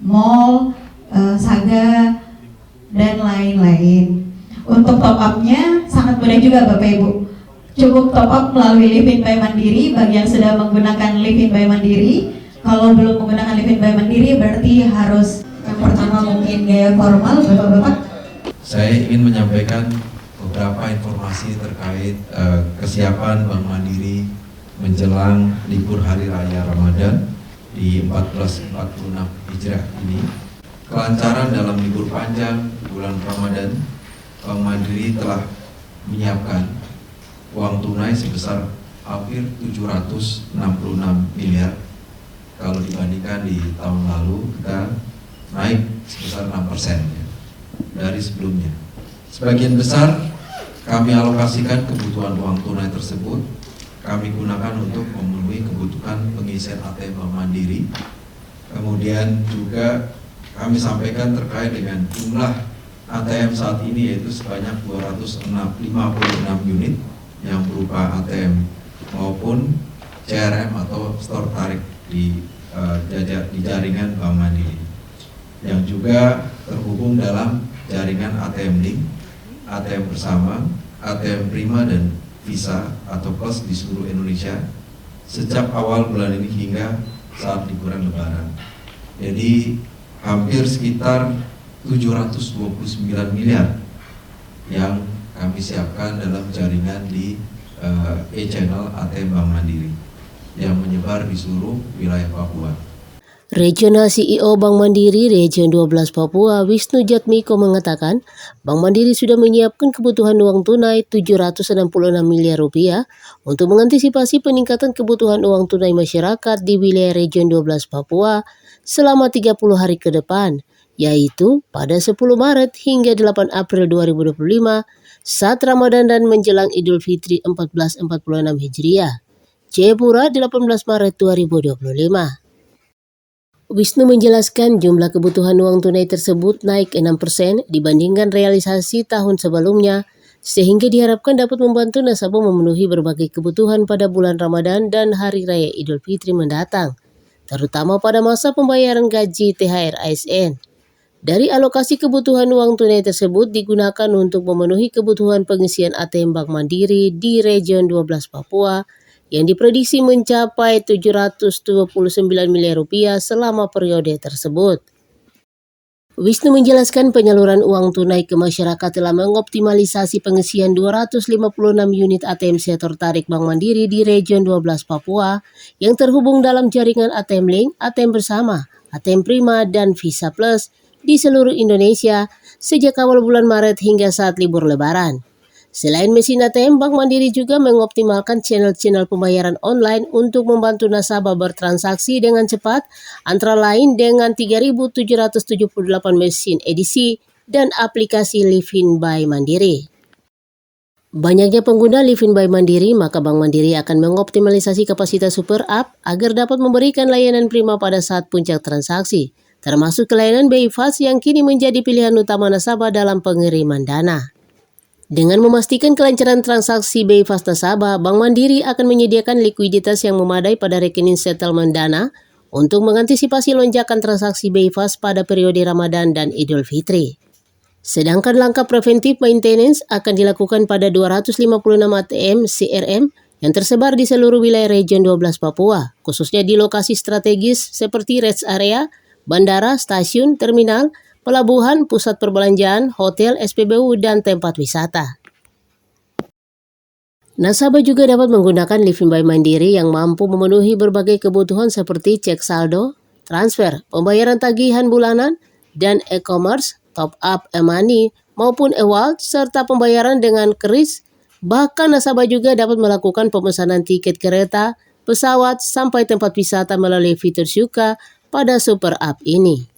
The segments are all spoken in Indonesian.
mall, Saga, dan lain-lain. Untuk top up-nya sangat mudah juga Bapak Ibu. Cukup top up melalui Livin by Mandiri bagi yang sudah menggunakan Livin by Mandiri. Kalau belum menggunakan Livin by Mandiri berarti harus yang pertama mungkin gaya formal Bapak-bapak. Saya ingin menyampaikan beberapa informasi terkait kesiapan Bank Mandiri menjelang libur Hari Raya Ramadan di 1446 Hijriah ini. Kelancaran dalam libur panjang bulan Ramadan, Bank Mandiri telah menyiapkan uang tunai sebesar hampir 766 miliar. Kalau dibandingkan di tahun lalu kita naik sebesar 6% ya, dari sebelumnya. Sebagian besar kami alokasikan kebutuhan uang tunai tersebut kami gunakan untuk memenuhi kebutuhan pengisian ATM Bank Mandiri. Kemudian juga kami sampaikan terkait dengan jumlah ATM saat ini yaitu sebanyak 256 unit yang berupa ATM maupun CRM atau store tarik di jaringan Bank Mandiri yang juga terhubung dalam jaringan ATM Link, ATM Bersama, ATM Prima dan Visa atau Plus di seluruh Indonesia sejak awal bulan ini hingga saat liburan Lebaran. Jadi hampir sekitar 729 miliar yang kami siapkan dalam jaringan di e-channel ATM Bank Mandiri yang menyebar di seluruh wilayah Papua. Regional CEO Bank Mandiri Region 12 Papua, Wisnu Jatmiko mengatakan, Bank Mandiri sudah menyiapkan kebutuhan uang tunai 766 miliar rupiah untuk mengantisipasi peningkatan kebutuhan uang tunai masyarakat di wilayah Region 12 Papua selama 30 hari ke depan, yaitu pada 10 Maret hingga 8 April 2025 saat Ramadan dan menjelang Idul Fitri 1446 Hijriah, Jayapura 18 Maret 2025. Wisnu menjelaskan jumlah kebutuhan uang tunai tersebut naik 6% dibandingkan realisasi tahun sebelumnya, sehingga diharapkan dapat membantu nasabah memenuhi berbagai kebutuhan pada bulan Ramadan dan Hari Raya Idul Fitri mendatang, terutama pada masa pembayaran gaji THR ASN. Dari alokasi kebutuhan uang tunai tersebut digunakan untuk memenuhi kebutuhan pengisian ATM Bank Mandiri di Region 12 Papua yang diprediksi mencapai 729 miliar rupiah selama periode tersebut. Wisnu menjelaskan penyaluran uang tunai ke masyarakat telah mengoptimalisasi pengisian 256 unit ATM sektor tarik Bank Mandiri di Region 12 Papua yang terhubung dalam jaringan ATM Link, ATM Bersama, ATM Prima, dan Visa Plus di seluruh Indonesia sejak awal bulan Maret hingga saat libur Lebaran. Selain mesin ATM, Bank Mandiri juga mengoptimalkan channel-channel pembayaran online untuk membantu nasabah bertransaksi dengan cepat, antara lain dengan 3.778 mesin edisi dan aplikasi Livin by Mandiri. Banyaknya pengguna Livin by Mandiri, maka Bank Mandiri akan mengoptimalisasi kapasitas Super App agar dapat memberikan layanan prima pada saat puncak transaksi, termasuk layanan BI Fast yang kini menjadi pilihan utama nasabah dalam pengiriman dana. Dengan memastikan kelancaran transaksi BI Fast nasabah, Bank Mandiri akan menyediakan likuiditas yang memadai pada rekening settlement dana untuk mengantisipasi lonjakan transaksi BI Fast pada periode Ramadan dan Idul Fitri. Sedangkan langkah preventif maintenance akan dilakukan pada 256 ATM CRM yang tersebar di seluruh wilayah Region 12 Papua, khususnya di lokasi strategis seperti rest area, bandara, stasiun, terminal, pelabuhan, pusat perbelanjaan, hotel, SPBU, dan tempat wisata. Nasabah juga dapat menggunakan Livin by Mandiri yang mampu memenuhi berbagai kebutuhan seperti cek saldo, transfer, pembayaran tagihan bulanan, dan e-commerce, top up e-money, maupun e-wallet, serta pembayaran dengan KRIS. Bahkan nasabah juga dapat melakukan pemesanan tiket kereta, pesawat, sampai tempat wisata melalui fitur Syuka pada Super App ini.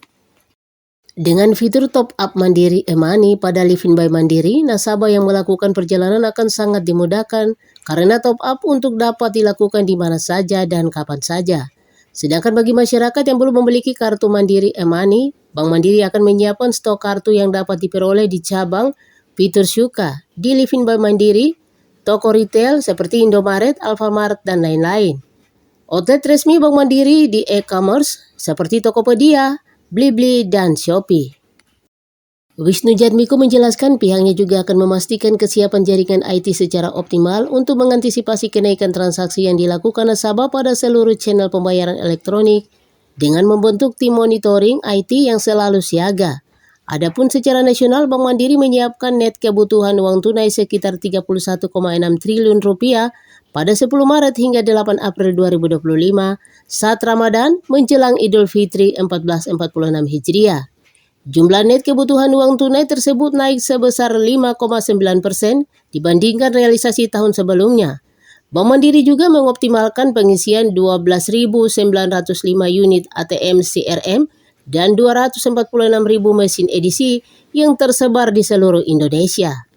Dengan fitur top up Mandiri e-money pada Livin by Mandiri, nasabah yang melakukan perjalanan akan sangat dimudahkan karena top up untuk dapat dilakukan di mana saja dan kapan saja. Sedangkan bagi masyarakat yang belum memiliki kartu Mandiri e-money, Bank Mandiri akan menyiapkan stok kartu yang dapat diperoleh di cabang fitur Syuka, di Livin by Mandiri, toko retail seperti Indomaret, Alfamart, dan lain-lain. Outlet resmi Bank Mandiri di e-commerce seperti Tokopedia, Blibli, dan Shopee. Wisnu Jatmiko menjelaskan pihaknya juga akan memastikan kesiapan jaringan IT secara optimal untuk mengantisipasi kenaikan transaksi yang dilakukan nasabah pada seluruh channel pembayaran elektronik dengan membentuk tim monitoring IT yang selalu siaga. Adapun secara nasional, Bank Mandiri menyiapkan net kebutuhan uang tunai sekitar 31,6 triliun rupiah pada 10 Maret hingga 8 April 2025 saat Ramadan menjelang Idul Fitri 1446 Hijriah. Jumlah net kebutuhan uang tunai tersebut naik sebesar 5,9% dibandingkan realisasi tahun sebelumnya. Bank Mandiri juga mengoptimalkan pengisian 12.905 unit ATM CRM dan 246.000 mesin edisi yang tersebar di seluruh Indonesia.